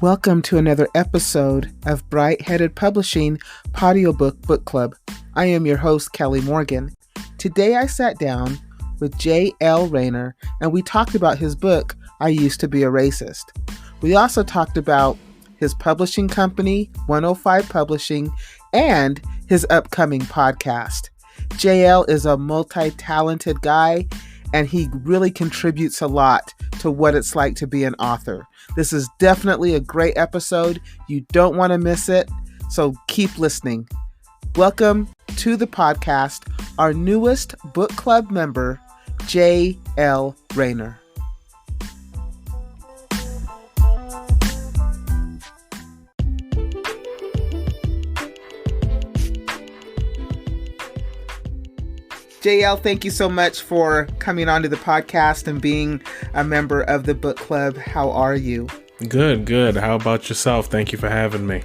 Welcome to another episode of Bright Headed Publishing Audiobook Book Club. I am your host, Kelly Morgan. Today I sat down with J.L Raynor and we talked about his book, I Used to Be a Racist. We also talked about his publishing company, 105 Publishing, and his upcoming podcast. JL is a multi-talented guy, and he really contributes a lot to what it's like to be an author. This is definitely a great episode. You don't want to miss it, so keep listening. Welcome to the podcast, our newest book club member, J.L. Raynor. JL, thank you so much for coming onto the podcast and being a member of the book club. How are you? Good. How about yourself? Thank you for having me.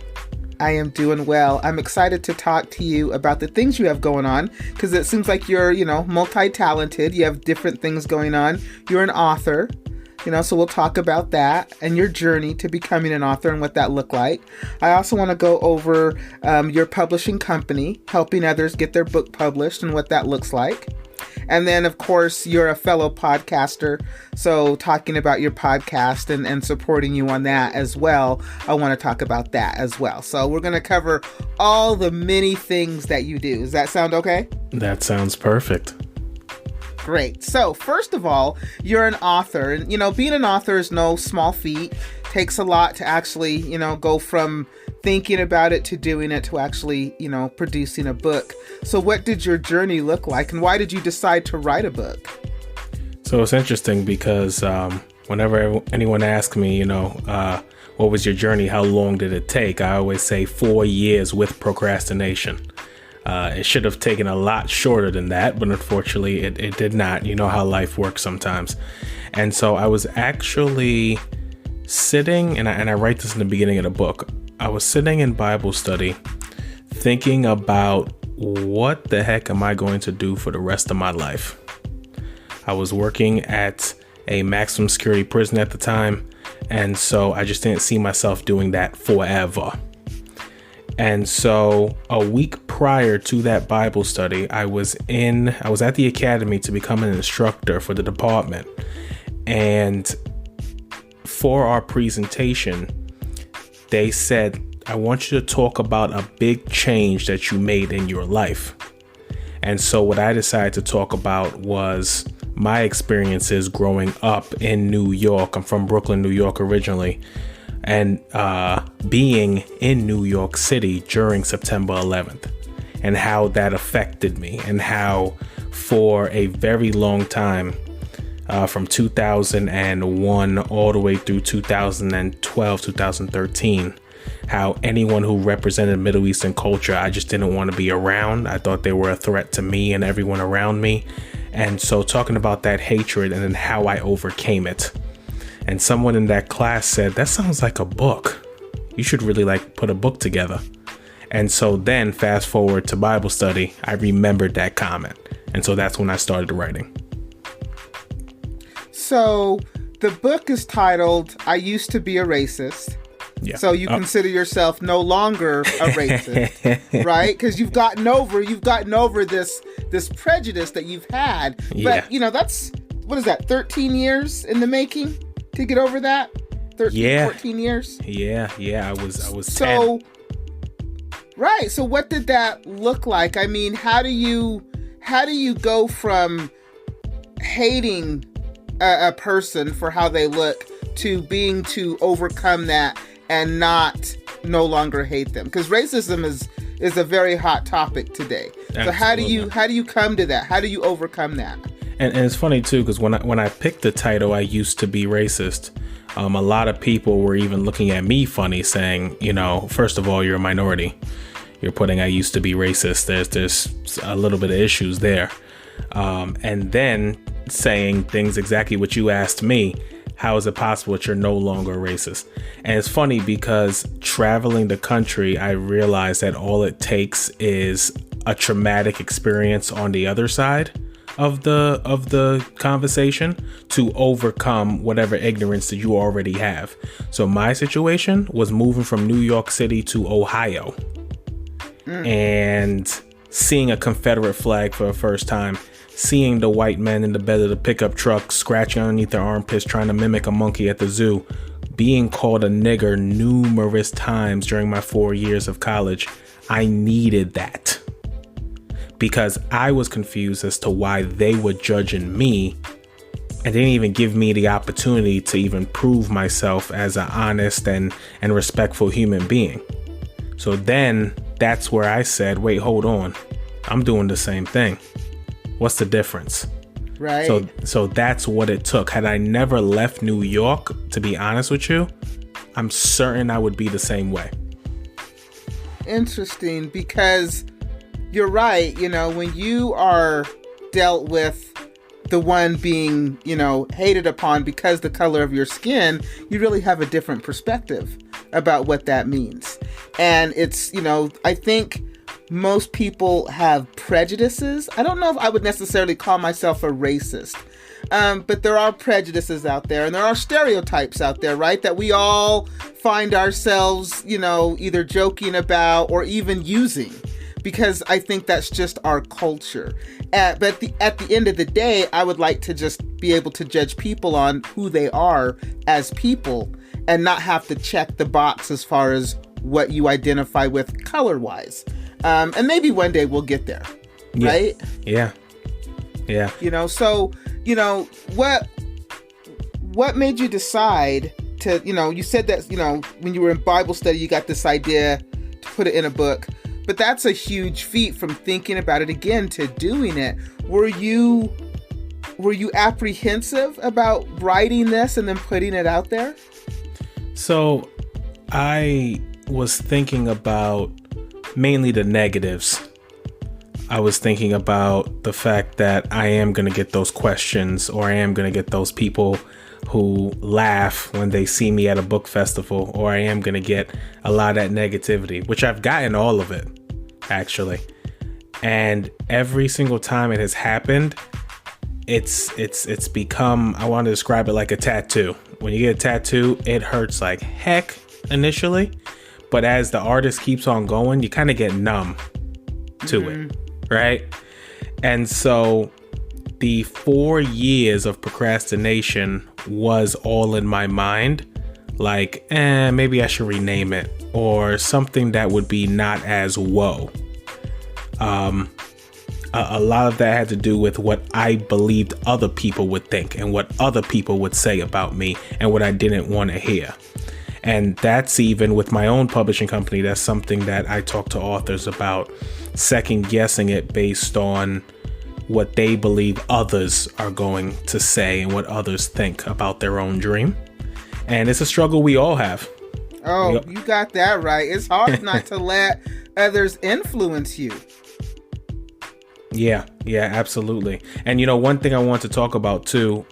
I am doing well. I'm excited to talk to you about the things you have going on because it seems like you're, multi-talented. You have different things going on. You're an author, so we'll talk about that and your journey to becoming an author and what that looked like. I also want to go over your publishing company, helping others get their book published and what that looks like. And then, of course, you're a fellow podcaster, so talking about your podcast and supporting you on that as well. I want to talk about that as well. So we're going to cover all the many things that you do. Does that sound okay? That sounds perfect. Great. So first of all, you're an author, and being an author is no small feat. Takes a lot to actually, go from thinking about it to doing it to actually, producing a book. So what did your journey look like, and why did you decide to write a book? So it's interesting because whenever anyone asks me, what was your journey? How long did it take? I always say 4 years with procrastination. It should have taken a lot shorter than that, but unfortunately it did not. You know how life works sometimes. And so I was actually sitting, and I write this in the beginning of the book, I was sitting in Bible study thinking about what the heck am I going to do for the rest of my life? I was working at a maximum security prison at the time, and so I just didn't see myself doing that forever. And so a week prior to that Bible study, I was at the academy to become an instructor for the department. And for our presentation, they said, I want you to talk about a big change that you made in your life. And so what I decided to talk about was my experiences growing up in New York. I'm from Brooklyn, New York originally. And being in New York City during September 11th and how that affected me, and how for a very long time, from 2001 all the way through 2012, 2013, how anyone who represented Middle Eastern culture, I just didn't want to be around. I thought they were a threat to me and everyone around me. And so talking about that hatred and then how I overcame it. And someone in that class said, that sounds like a book. You should really put a book together. And so then fast forward to Bible study, I remembered that comment. And so that's when I started writing. So the book is titled, I Used to Be a Racist. Yeah. So you consider yourself no longer a racist, right? Because you've gotten over this prejudice that you've had. Yeah. But, that's, 13 years in the making? To get over that 14 years. I was so 10. Right. So what did that look like? I mean, how do you go from hating a person for how they look to being to overcome that and no longer hate them? Because racism is a very hot topic today. Absolutely. So how do you come to that? How do you overcome that? And it's funny too, because when I picked the title, I Used to Be Racist, a lot of people were even looking at me funny, saying, first of all, you're a minority. You're putting I used to be racist. There's a little bit of issues there. And then saying things exactly what you asked me. How is it possible that you're no longer racist? And it's funny because traveling the country, I realized that all it takes is a traumatic experience on the other side of the conversation to overcome whatever ignorance that you already have. So my situation was moving from New York City to Ohio and seeing a Confederate flag for the first time, seeing the white men in the bed of the pickup truck scratching underneath their armpits trying to mimic a monkey at the zoo, being called a nigger numerous times during my 4 years of college. I needed that because I was confused as to why they were judging me and didn't even give me the opportunity to even prove myself as an honest and respectful human being. So then that's where I said, wait, hold on. I'm doing the same thing. What's the difference? Right. So that's what it took. Had I never left New York, to be honest with you, I'm certain I would be the same way. Interesting, because you're right. When you are dealt with the one being, hated upon because the color of your skin, you really have a different perspective about what that means. And it's, I think most people have prejudices. I don't know if I would necessarily call myself a racist, but there are prejudices out there, and there are stereotypes out there, right? That we all find ourselves, either joking about or even using, because I think that's just our culture. But at the end of the day, I would like to just be able to judge people on who they are as people and not have to check the box as far as what you identify with color-wise. And maybe one day we'll get there, right? Yeah. So, what made you decide to, you said that, when you were in Bible study, you got this idea to put it in a book, but that's a huge feat from thinking about it again to doing it. Were you apprehensive about writing this and then putting it out there? So I was thinking about mainly the negatives. I was thinking about the fact that I am going to get those questions, or I am going to get those people who laugh when they see me at a book festival, or I am going to get a lot of that negativity, which I've gotten all of it, actually. And every single time it has happened, it's become, I want to describe it like a tattoo. When you get a tattoo, it hurts like heck initially, but as the artist keeps on going, you kind of get numb to it, right? And so the 4 years of procrastination was all in my mind, like, maybe I should rename it, or something that would be not as woe. A lot of that had to do with what I believed other people would think and what other people would say about me and what I didn't want to hear. And that's even with my own publishing company. That's something that I talk to authors about, second guessing it based on what they believe others are going to say and what others think about their own dream. And it's a struggle we all have. Oh, you got that right. It's hard not to let others influence you. Yeah, absolutely. And one thing I want to talk about too,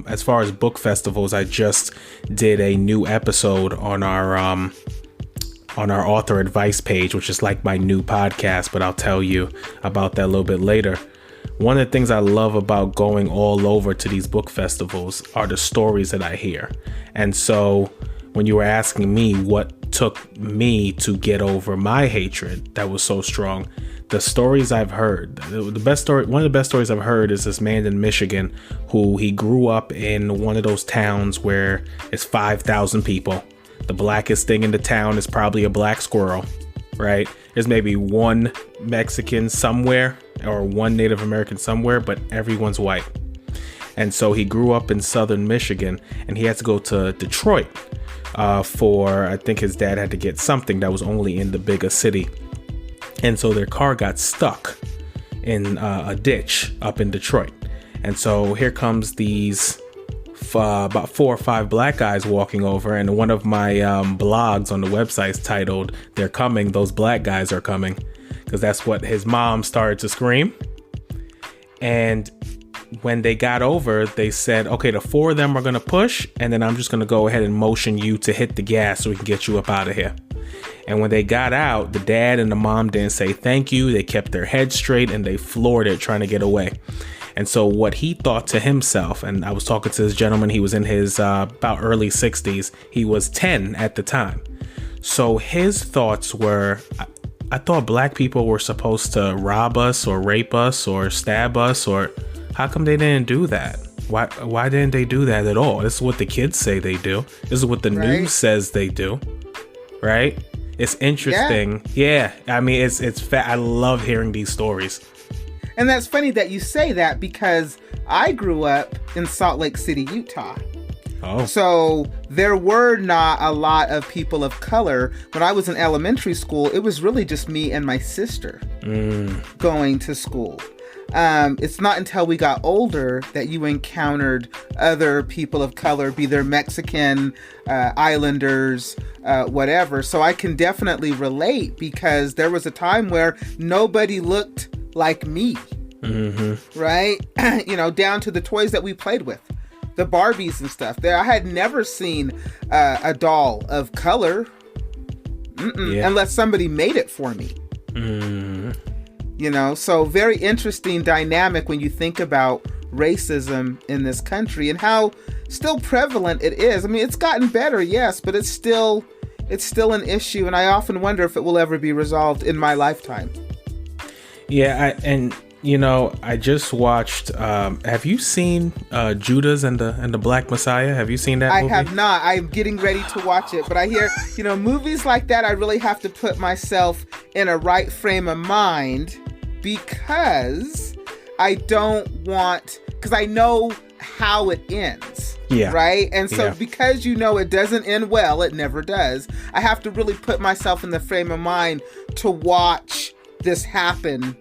as far as book festivals, I just did a new episode on our author advice page, which is like my new podcast, but I'll tell you about that a little bit later. One of the things I love about going all over to these book festivals are the stories that I hear. And so when you were asking me what took me to get over my hatred that was so strong, the stories I've heard, one of the best stories I've heard is this man in Michigan who he grew up in one of those towns where it's 5,000 people. The blackest thing in the town is probably a black squirrel, right? There's maybe one Mexican somewhere or one Native American somewhere, but everyone's white. And so he grew up in southern Michigan and he had to go to Detroit for, I think his dad had to get something that was only in the bigger city. And so their car got stuck in a ditch up in Detroit. And so here comes these about 4 or 5 black guys walking over. And one of my blogs on the website is titled, "They're Coming, Those Black Guys Are Coming." Because that's what his mom started to scream. And when they got over, they said, okay, the 4 of them are going to push. And then I'm just going to go ahead and motion you to hit the gas so we can get you up out of here. And when they got out, the dad and the mom didn't say thank you. They kept their heads straight and they floored it trying to get away. And so what he thought to himself, and I was talking to this gentleman, he was in his about early 60s. He was 10 at the time. So his thoughts were, I thought black people were supposed to rob us or rape us or stab us, or how come they didn't do that? Why didn't they do that at all? This is what the kids say they do. This is what the news says they do. Right? It's interesting. Yeah. I mean, I love hearing these stories. And that's funny that you say that, because I grew up in Salt Lake City, Utah. Oh. So there were not a lot of people of color. When I was in elementary school, it was really just me and my sister going to school. It's not until we got older that you encountered other people of color, be they Mexican, islanders, whatever. So I can definitely relate, because there was a time where nobody looked like me, right? Down to the toys that we played with, the Barbies and stuff. I had never seen a doll of color, unless somebody made it for me. So very interesting dynamic when you think about racism in this country and how still prevalent it is. I mean, it's gotten better, yes, but it's still an issue, and I often wonder if it will ever be resolved in my lifetime. Yeah, I just watched. Have you seen Judas and the Black Messiah? Have you seen that movie? I have not. I'm getting ready to watch it, but I hear movies like that, I really have to put myself in a right frame of mind, because because I know how it ends. Yeah. Right? And so because it doesn't end well, it never does, I have to really put myself in the frame of mind to watch this happen.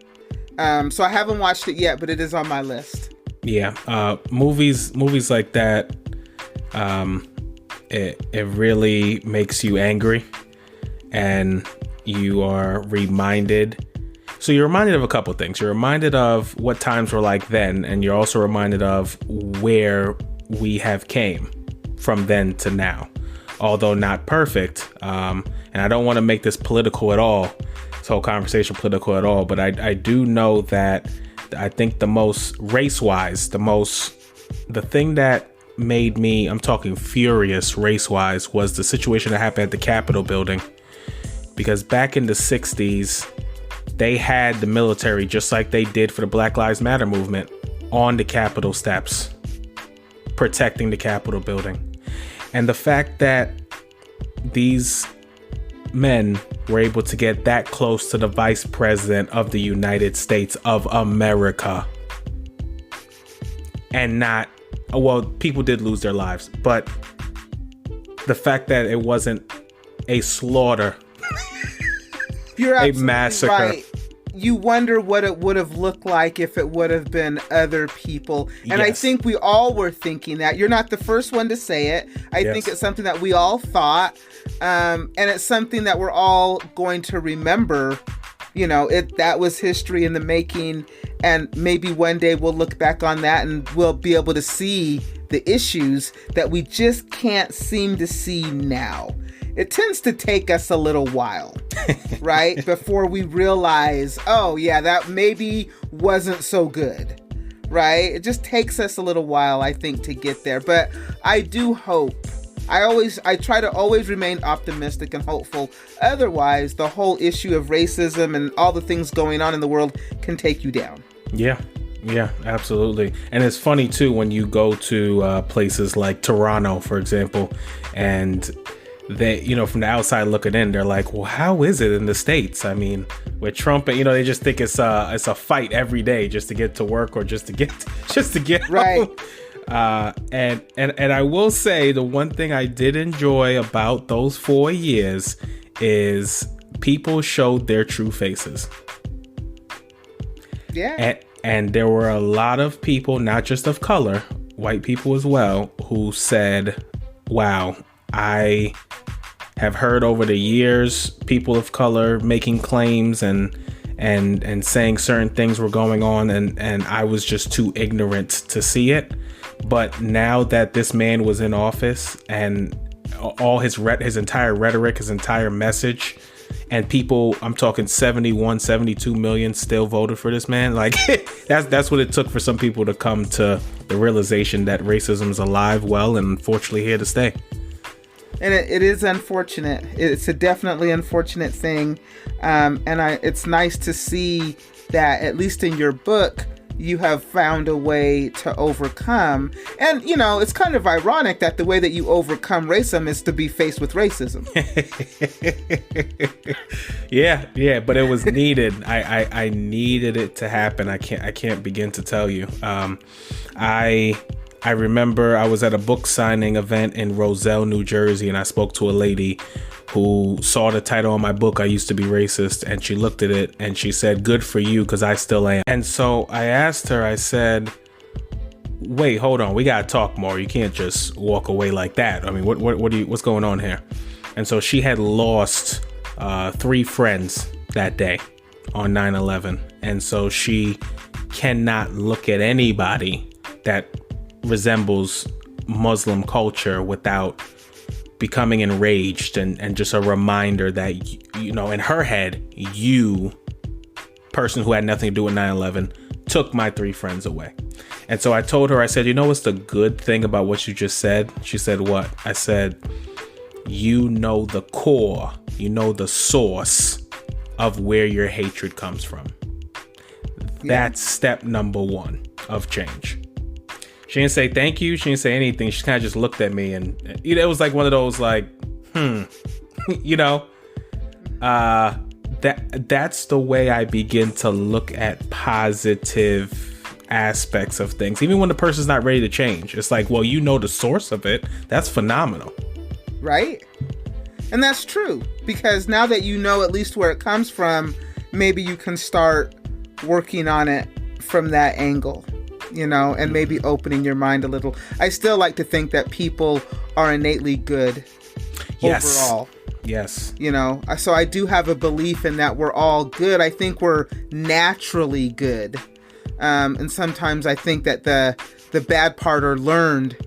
So I haven't watched it yet, but it is on my list. Yeah. Movies like that, it really makes you angry, and you are reminded. So you're reminded of a couple things. You're reminded of what times were like then, and you're also reminded of where we have came from then to now, although not perfect. And I don't want to make this political at all, this whole conversation political at all, but I do know that I think the most race-wise, the thing that made me, I'm talking furious race-wise, was the situation that happened at the Capitol building. Because back in the 60s, they had the military, just like they did for the Black Lives Matter movement, on the Capitol steps, protecting the Capitol building. And the fact that these men were able to get that close to the Vice President of the United States of America, and not, well, people did lose their lives, but the fact that it wasn't a slaughter, You're a massacre. Right. You wonder what it would have looked like if it would have been other people. And I think we all were thinking that. You're not the first one to say it. I think it's something that we all thought. And it's something that we're all going to remember. That was history in the making. And maybe one day we'll look back on that and we'll be able to see the issues that we just can't seem to see now. It tends to take us a little while, right? Before we realize, oh yeah, that maybe wasn't so good, right? It just takes us a little while, I think, to get there. But I do hope. I try to always remain optimistic and hopeful. Otherwise, the whole issue of racism and all the things going on in the world can take you down. Yeah, absolutely. And it's funny too, when you go to places like Toronto, for example, and they, from the outside looking in, they're like, well, how is it in the States? I mean, with Trump, they just think it's a fight every day just to get to work or just to get right home. And I will say, the one thing I did enjoy about those 4 years is people showed their true faces. Yeah. And there were a lot of people, not just of color, white people as well, who said, wow, I have heard over the years people of color making claims and saying certain things were going on, and I was just too ignorant to see it. But now that this man was in office, and all his entire rhetoric, his entire message, and people, I'm talking 71, 72 million still voted for this man. Like that's what it took for some people to come to the realization that racism is alive, well, and unfortunately here to stay. And it is unfortunate. It's a definitely unfortunate thing. It's nice to see that, at least in your book, you have found a way to overcome. And, you know, it's kind of ironic that the way that you overcome racism is to be faced with racism. Yeah, but it was needed. I needed it to happen. I can't begin to tell you. I remember I was at a book signing event in Roselle, New Jersey, and I spoke to a lady who saw the title on my book, I Used to Be Racist, and she looked at it and she said, "Good for you, because I still am." And so I asked her, I said, "Wait, hold on, we gotta talk more. You can't just walk away like that. I mean, what's going on here?" And so she had lost 3 friends that day on 9/11, and so she cannot look at anybody that resembles Muslim culture without becoming enraged, and just a reminder that, you know, in her head, you, person who had nothing to do with 9/11, took my 3 friends away. And so I told her, I said, "You know what's the good thing about what you just said?" She said, "What?" I said, "You know the core, you know the source of where your hatred comes from." That's step number 1 of change. She didn't say thank you. She didn't say anything. She kind of just looked at me, and you know, it was like one of those like, you know, that's the way I begin to look at positive aspects of things. Even when the person's not ready to change, it's like, well, you know, the source of it. That's phenomenal. Right. And that's true, because now that you know at least where it comes from, maybe you can start working on it from that angle. You know, and maybe opening your mind a little. I still like to think that people are innately good overall. Yes. You know, so I do have a belief in that we're all good. I think we're naturally good. And sometimes I think that the bad part are learned,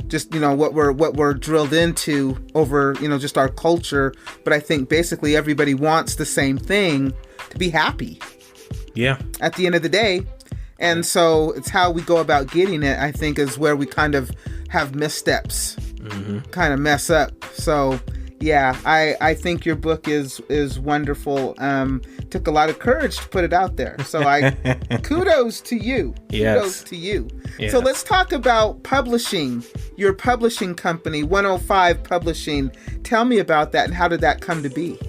just, you know, what we're drilled into over, you know, just our culture. But I think basically everybody wants the same thing, to be happy. Yeah. At the end of the day. And so it's how we go about getting it, I think, is where we kind of have missteps, kind of mess up. So, yeah, I think your book is wonderful. Took a lot of courage to put it out there. So kudos to you. Yes. Kudos to you. Yes. So let's talk about publishing, your publishing company, 105 Publishing. Tell me about that, and how did that come to be?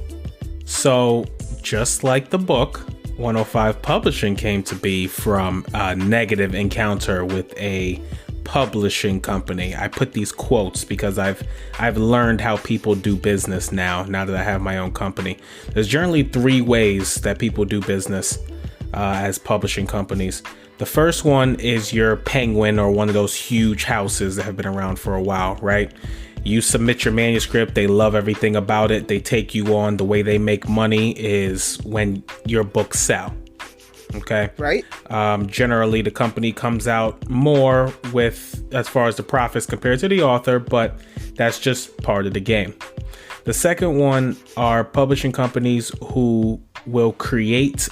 So just like the book, 105 Publishing came to be from a negative encounter with a publishing company. I put these quotes because I've learned how people do business now that I have my own company. There's generally 3 ways that people do business as publishing companies. The first one is your Penguin, or one of those huge houses that have been around for a while, right? You submit your manuscript, they love everything about it, they take you on. The way they make money is when your books sell. Okay. Right. Generally, the company comes out more with, as far as the profits compared to the author, but that's just part of the game. The second one are publishing companies who will create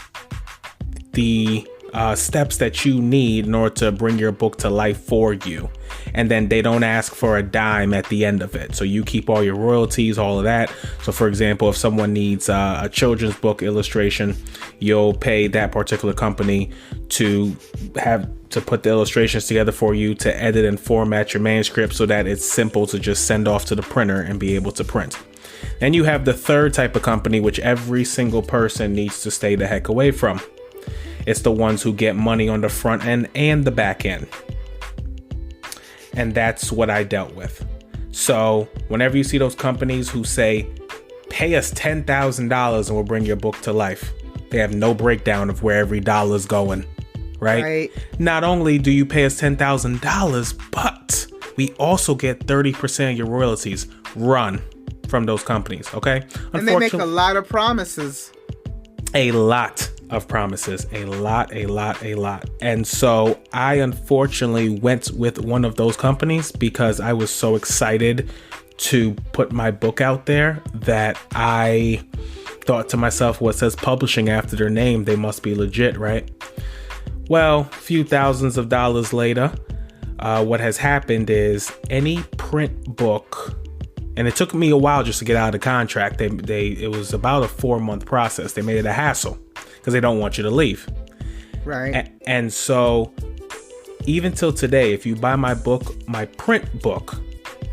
the steps that you need in order to bring your book to life for you. And then they don't ask for a dime at the end of it. So you keep all your royalties, all of that. So for example, if someone needs a children's book illustration, you'll pay that particular company to put the illustrations together for you, to edit and format your manuscript so that it's simple to just send off to the printer and be able to print. Then you have the third type of company, which every single person needs to stay the heck away from. It's the ones who get money on the front end and the back end. And that's what I dealt with. So whenever you see those companies who say, pay us $10,000 and we'll bring your book to life, they have no breakdown of where every dollar's going, right? Not only do you pay us $10,000, but we also get 30% of your royalties run from those companies, okay? And they make a lot of promises. A lot of promises, a lot. And so I unfortunately went with one of those companies because I was so excited to put my book out there that I thought to myself, well, it says publishing after their name, they must be legit, right? Well, a few thousands of dollars later, what has happened is any print book, and it took me a while just to get out of the contract. It was about a 4-month process. They made it a hassle because they don't want you to leave. Right. And so even till today, if you buy my print book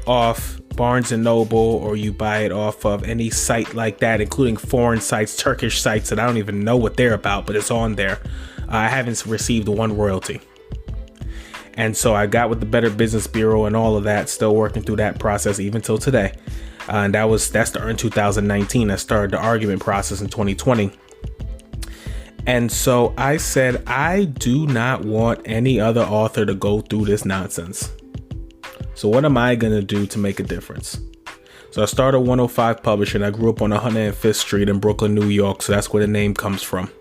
off Barnes and Noble, or you buy it off of any site like that, including foreign sites, Turkish sites that I don't even know what they're about, but it's on there, I haven't received one royalty. And so I got with the Better Business Bureau and all of that, still working through that process even till today. And that started in 2019. I started the argument process in 2020. And so I said, I do not want any other author to go through this nonsense. So what am I going to do to make a difference? So I started 105 Publishing. I grew up on 105th Street in Brooklyn, New York. So that's where the name comes from.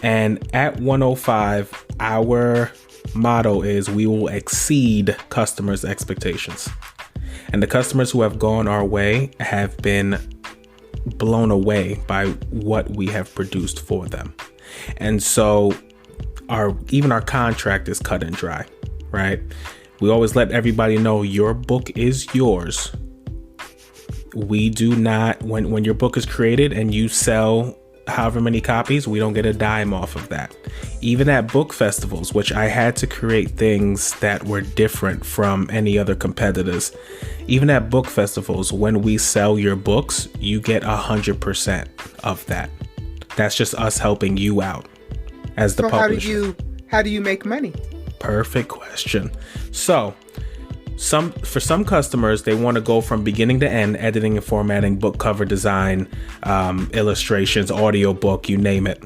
And at 105, our motto is we will exceed customers' expectations. And the customers who have gone our way have been blown away by what we have produced for them. And so even our contract is cut and dry, right? We always let everybody know your book is yours. We do not, when your book is created and you sell however many copies, we don't get a dime off of that. Even at book festivals, which I had to create things that were different from any other competitors. Even at book festivals, when we sell your books, you get 100% of that. That's just us helping you out as the publisher. How do you make money? Perfect question. So for some customers, they want to go from beginning to end, editing and formatting, book cover design, illustrations, audiobook, you name it.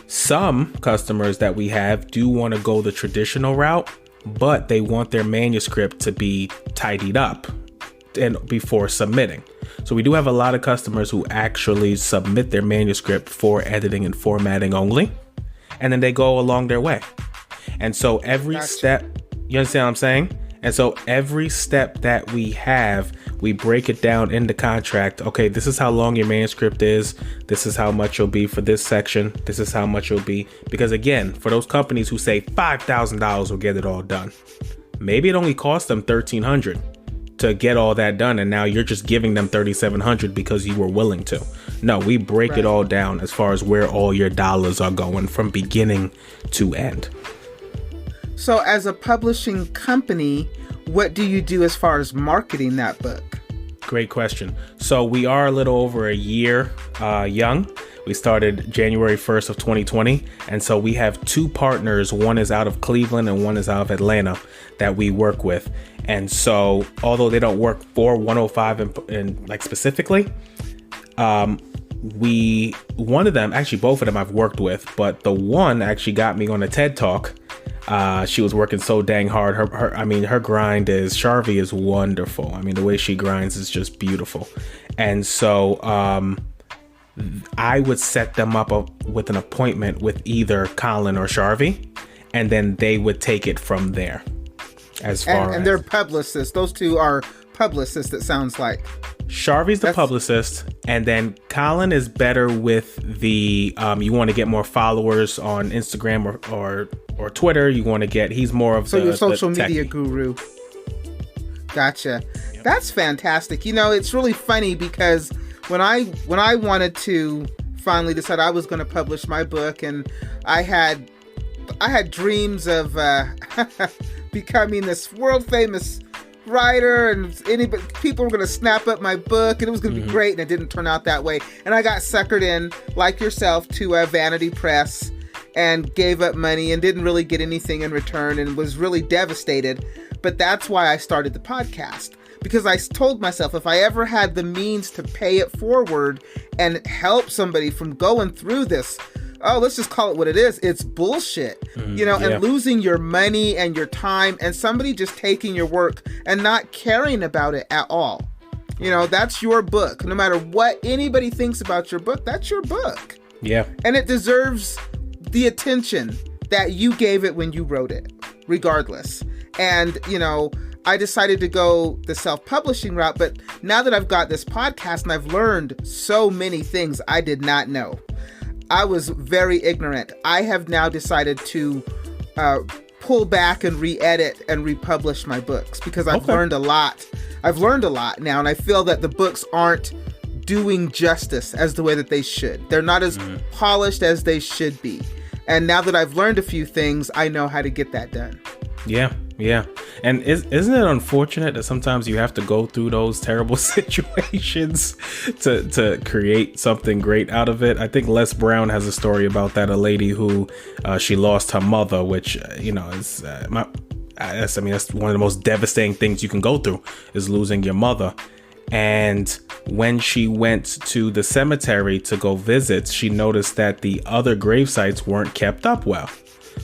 Some customers that we have do want to go the traditional route, but they want their manuscript to be tidied up and before submitting. So we do have a lot of customers who actually submit their manuscript for editing and formatting only, and then they go along their way. And so every step, you understand what I'm saying? And so every step that we have, we break it down in the contract. Okay, this is how long your manuscript is. This is how much you'll be for this section. This is how much you'll be. Because again, for those companies who say $5,000 will get it all done, maybe it only cost them $1,300 to get all that done. And now you're just giving them $3,700 because you were willing to. No, we break it all down as far as where all your dollars are going from beginning to end. So as a publishing company, what do you do as far as marketing that book? Great question. So we are a little over a year young. We started January 1st of 2020. And so we have 2 partners. One is out of Cleveland and one is out of Atlanta that we work with. And so although they don't work for 105 and like specifically, one of them, actually both of them I've worked with, but the one actually got me on a TED Talk. She was working so dang hard. Her grind is, Sharvie is wonderful. I mean, the way she grinds is just beautiful. And so I would set them up with an appointment with either Colin or Sharvie, and then they would take it from there. And they're publicists. Those 2 are publicists, it sounds like. Sharvie's the publicist, and then Colin is better with the you want to get more followers on Instagram or Twitter. He's more of your social media guru. Gotcha. Yep. That's fantastic. You know, it's really funny because when I wanted to finally decide I was going to publish my book, and I had dreams of becoming this world famous writer, and people were going to snap up my book, and it was going to be great, and it didn't turn out that way. And I got suckered in, like yourself, to a vanity press and gave up money and didn't really get anything in return and was really devastated. But that's why I started the podcast, because I told myself if I ever had the means to pay it forward and help somebody from going through this, let's just call it what it is. It's bullshit, and losing your money and your time and somebody just taking your work and not caring about it at all. That's your book. No matter what anybody thinks about your book, that's your book. Yeah. And it deserves the attention that you gave it when you wrote it, regardless. And, I decided to go the self-publishing route. But now that I've got this podcast and I've learned so many things I did not know, I was very ignorant. I have now decided to pull back and re-edit and republish my books because I've learned a lot. I've learned a lot now, and I feel that the books aren't doing justice as the way that they should. They're not as polished as they should be. And now that I've learned a few things, I know how to get that done. Yeah. And isn't it unfortunate that sometimes you have to go through those terrible situations to create something great out of it? I think Les Brown has a story about that. A lady who she lost her mother, which is that's one of the most devastating things you can go through, is losing your mother. And when she went to the cemetery to go visit, she noticed that the other grave sites weren't kept up well.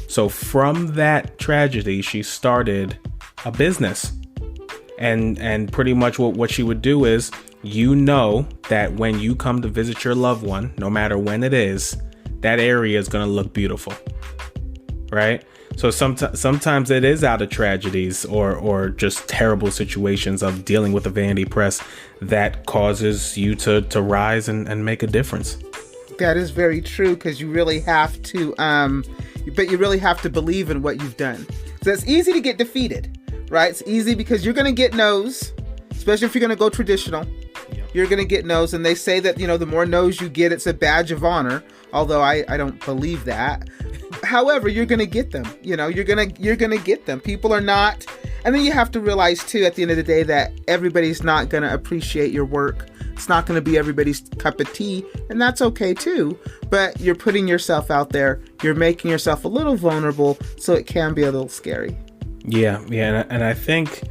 So from that tragedy, she started a business. And pretty much what she would do is, that when you come to visit your loved one, no matter when it is, that area is going to look beautiful. Right? So sometimes it is out of tragedies or just terrible situations of dealing with the vanity press that causes you to rise and make a difference. That is very true, because you really have to, but you really have to believe in what you've done. So it's easy to get defeated, right? It's easy because you're going to get no's, especially if you're going to go traditional. Yep. You're going to get no's, and they say that, the more no's you get, it's a badge of honor. Although I don't believe that. However, you're going to get them. You're going to get them. People are not. And then you have to realize too, at the end of the day, that everybody's not going to appreciate your work. It's not going to be everybody's cup of tea, and that's okay too. But you're putting yourself out there. You're making yourself a little vulnerable, so it can be a little scary. Yeah. And I think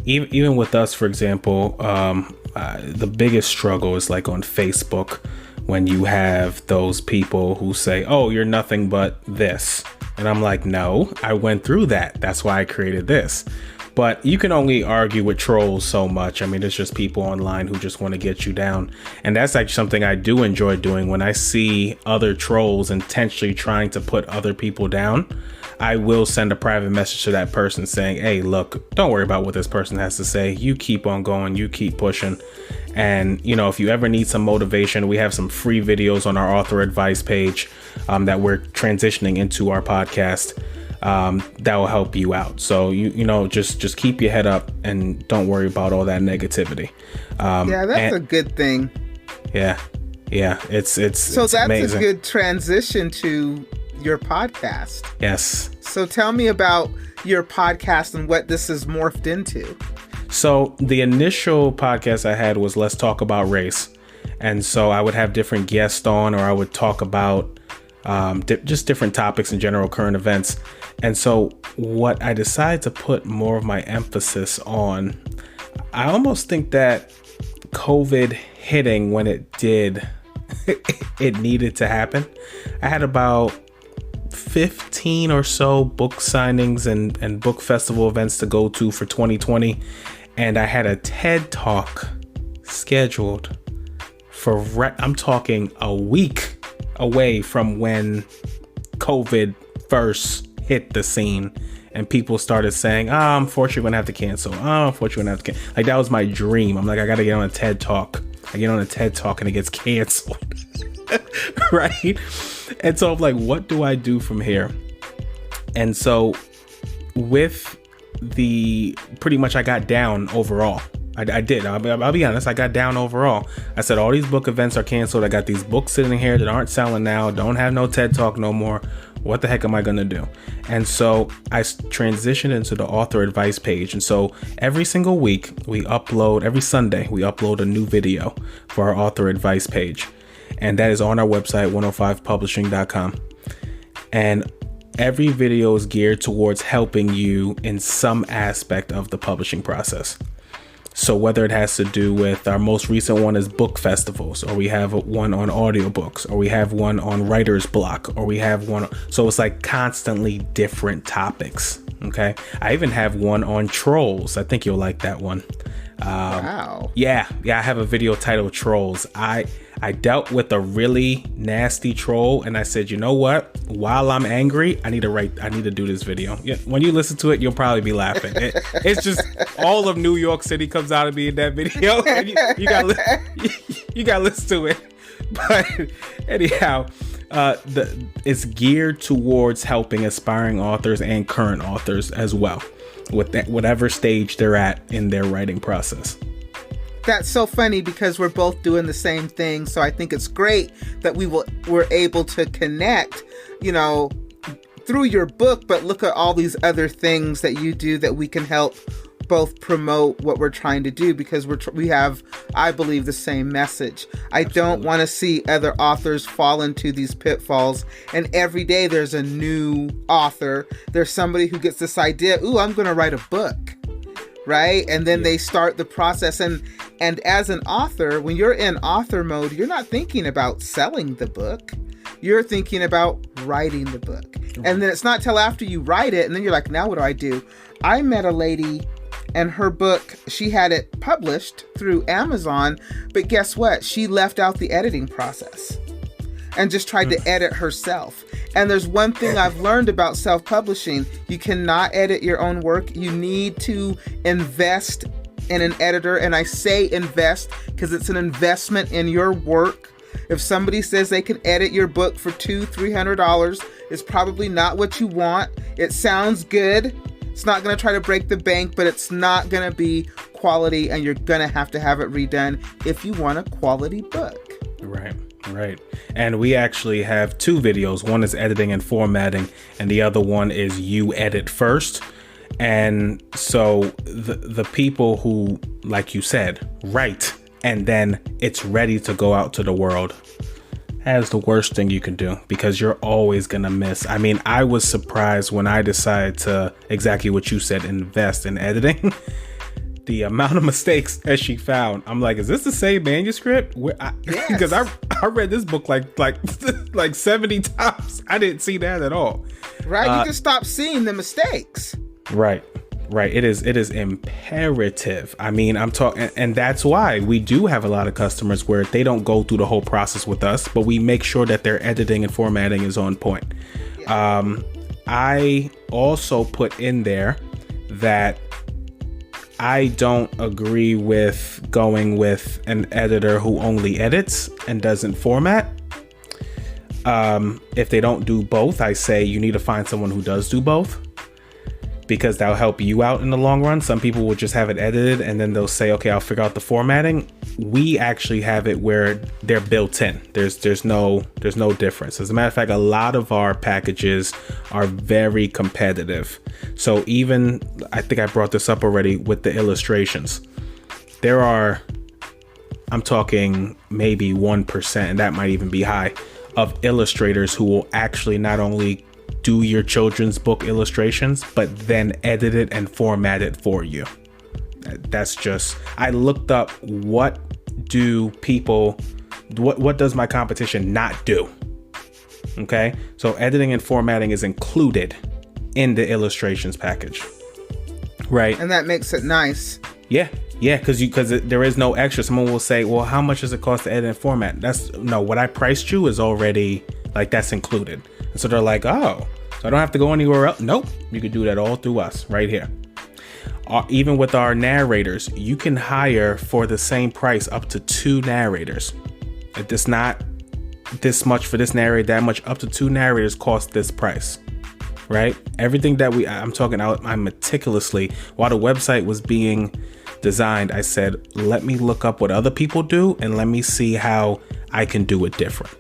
even with us, for example, the biggest struggle is like on Facebook, when you have those people who say, oh, you're nothing but this. And I'm like, no, I went through that. That's why I created this. But you can only argue with trolls so much. I mean, it's just people online who just want to get you down. And that's actually something I do enjoy doing. When I see other trolls intentionally trying to put other people down, I will send a private message to that person saying, hey, look, don't worry about what this person has to say. You keep on going. You keep pushing. And, if you ever need some motivation, we have some free videos on our author advice page that we're transitioning into our podcast that will help you out. So, just keep your head up and don't worry about all that negativity. That's a good thing. Yeah. It's that's amazing. A good transition to your podcast. Yes. So tell me about your podcast and what this has morphed into. So the initial podcast I had was Let's Talk About Race. And so I would have different guests on, or I would talk about just different topics in general, current events. And so what I decided to put more of my emphasis on, I almost think that COVID hitting when it did, it needed to happen. I had about 15 or so book signings and book festival events to go to for 2020. And I had a TED Talk scheduled for, I'm talking a week away from when COVID first hit the scene. And people started saying, unfortunately, we're going to have to cancel. Unfortunately, we're going to have to cancel. Like, that was my dream. I'm like, I got to get on a TED Talk. I get on a TED Talk and it gets canceled. Right? And so I'm like, what do I do from here? And so with pretty much I got down overall. I did. I'll be honest. I got down overall. I said, all these book events are canceled. I got these books sitting here that aren't selling now. Don't have no TED Talk no more. What the heck am I going to do? And so I transitioned into the author advice page. And so every single week every Sunday, we upload a new video for our author advice page. And that is on our website, 105publishing.com. And every video is geared towards helping you in some aspect of the publishing process. So whether it has to do with, our most recent one is book festivals, or we have one on audiobooks, or we have one on writer's block, or we have one. So it's like constantly different topics, Okay. I even have one on trolls. I think you'll like that one. Wow. Yeah. I have a video titled Trolls. I dealt with a really nasty troll, and I said, you know what? While I'm angry, I need to do this video. Yeah, when you listen to it, you'll probably be laughing. It's just all of New York City comes out of me in that video. And you got to listen to it. But anyhow, it's geared towards helping aspiring authors and current authors as well, with whatever stage they're at in their writing process. That's so funny because we're both doing the same thing. So I think it's great that we're able to connect, through your book, but look at all these other things that you do that we can help both promote what we're trying to do, because we have, I believe, the same message. I don't want to see other authors fall into these pitfalls. And every day there's a new author. There's somebody who gets this idea, ooh, I'm going to write a book. Right? And then they start the process. And as an author, when you're in author mode, you're not thinking about selling the book. You're thinking about writing the book. Mm-hmm. And then it's not till after you write it, and then you're like, now what do I do? I met a lady, and her book, she had it published through Amazon, but guess what? She left out the editing process and just tried to edit herself. And there's one thing I've learned about self-publishing. You cannot edit your own work. You need to invest in an editor. And I say invest because it's an investment in your work. If somebody says they can edit your book for $200-$300, it's probably not what you want. It sounds good. It's not going to try to break the bank, but it's not going to be quality, and you're going to have it redone if you want a quality book. Right. And we actually have two videos. One is editing and formatting, and the other one is you edit first. And so the people who, like you said, write, and then it's ready to go out to the world, that's the worst thing you can do, because you're always going to miss. I mean, I was surprised when I decided to, exactly what you said, invest in editing. The amount of mistakes that she found. I'm like, is this the same manuscript? Yes. Because I read this book like 70 times. I didn't see that at all. Right. You just stop seeing the mistakes. Right. It is imperative. I mean, I'm talking, and that's why we do have a lot of customers where they don't go through the whole process with us, but we make sure that their editing and formatting is on point. Yeah. I also put in there that I don't agree with going with an editor who only edits and doesn't format. If they don't do both, I say you need to find someone who does do both, because that'll help you out in the long run. Some people will just have it edited and then they'll say, okay, I'll figure out the formatting. We actually have it where they're built in. There's no difference. As a matter of fact, a lot of our packages are very competitive. So even, I think I brought this up already with the illustrations. There are, I'm talking maybe 1%, and that might even be high, of illustrators who will actually not only do your children's book illustrations, but then edit it and format it for you. That's just, I looked up what does my competition not do? Okay, so editing and formatting is included in the illustrations package, right? And that makes it nice. Yeah, because there is no extra. Someone will say, well, how much does it cost to edit and format? What I priced you is already, like, that's included. And so they're like, oh, so I don't have to go anywhere else? Nope, you can do that all through us right here. Even with our narrators, you can hire for the same price up to 2 narrators. It's not this much for this narrator, that much, up to 2 narrators cost this price, right? Everything that I'm talking out, I meticulously, while the website was being designed, I said, let me look up what other people do and let me see how I can do it different.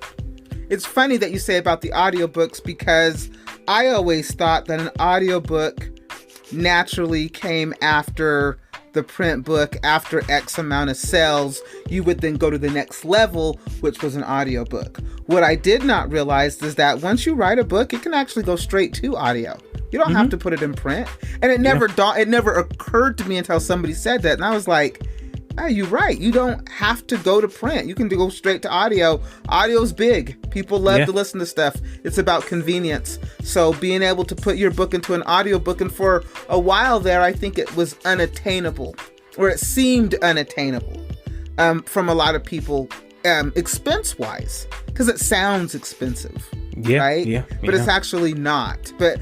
It's funny that you say about the audiobooks, because I always thought that an audiobook naturally came after the print book. After X amount of sales, you would then go to the next level, which was an audiobook. What I did not realize is that once you write a book, it can actually go straight to audio. You don't have to put it in print. And it never occurred to me until somebody said that. And I was like, You're right. You don't have to go to print. You can go straight to audio. Audio's big. People love to listen to stuff. It's about convenience. So being able to put your book into an audiobook, and for a while there, I think it was unattainable, or it seemed unattainable from a lot of people, expense-wise, because it sounds expensive. Right? Yeah. But it's actually not. But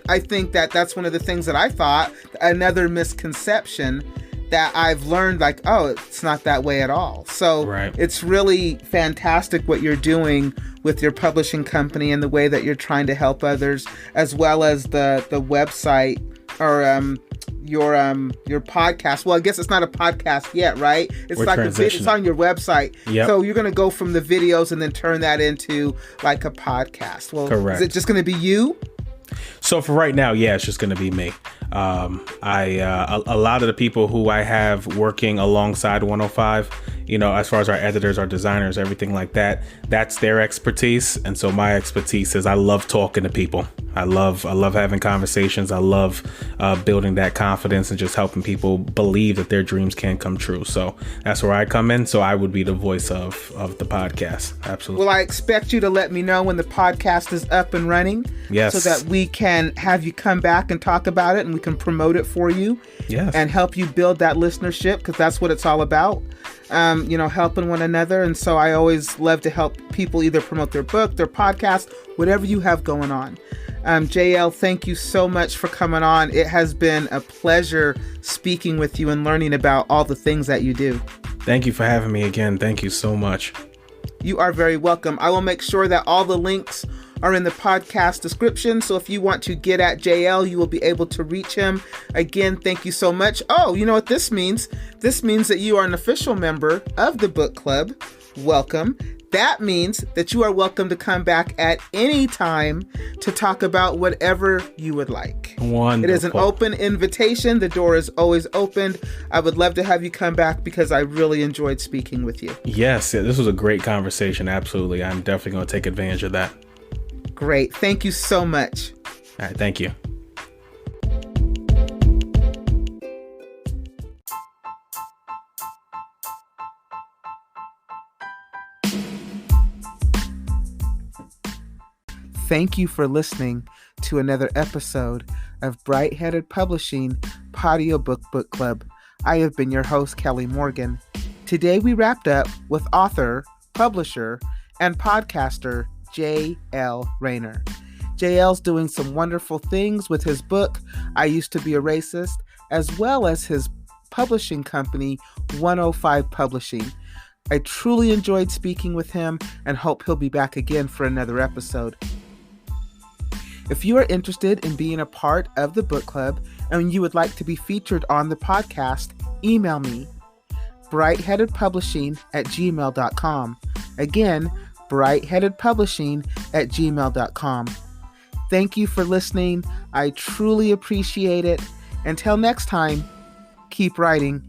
I think that's one of the things that I thought, another misconception that I've learned, like, oh, it's not that way at all. So it's really fantastic what you're doing with your publishing company and the way that you're trying to help others, as well as the website or your podcast. Well, I guess it's not a podcast yet, right? It's like it's on your website. Yep. So you're going to go from the videos and then turn that into like a podcast. Well, correct. Is it just going to be you? So for right now, yeah, it's just going to be me. A lot of the people who I have working alongside 105, as far as our editors, our designers, everything like that, that's their expertise. And so my expertise is I love talking to people. I love having conversations. I love building that confidence and just helping people believe that their dreams can come true. So that's where I come in. So I would be the voice of the podcast. Absolutely. Well, I expect you to let me know when the podcast is up and running. Yes. So that we can have you come back and talk about it, and we can promote it for you. Yes. And help you build that listenership, because that's what it's all about. Helping one another. And so I always love to help people either promote their book, their podcast, whatever you have going on. JL, thank you so much for coming on. It has been a pleasure speaking with you and learning about all the things that you do. Thank you for having me again. Thank you so much. You are very welcome. I will make sure that all the links are in the podcast description. So if you want to get at JL, you will be able to reach him. Again, thank you so much. Oh, you know what this means? This means that you are an official member of the book club. Welcome. That means that you are welcome to come back at any time to talk about whatever you would like. Wonderful. It is an open invitation. The door is always opened. I would love to have you come back because I really enjoyed speaking with you. Yes, this was a great conversation. Absolutely. I'm definitely going to take advantage of that. Great. Thank you so much. All right. Thank you. Thank you for listening to another episode of Bright Headed Publishing Audiobook Book Club. I have been your host, Kelly Morgan. Today we wrapped up with author, publisher, and podcaster J.L. Raynor. J.L.'s doing some wonderful things with his book, I Used to Be a Racist, as well as his publishing company, 105 Publishing. I truly enjoyed speaking with him and hope he'll be back again for another episode. If you are interested in being a part of the book club and you would like to be featured on the podcast, email me, brightheadedpublishing@gmail.com. Again, brightheadedpublishing@gmail.com. Thank you for listening. I truly appreciate it. Until next time, keep writing.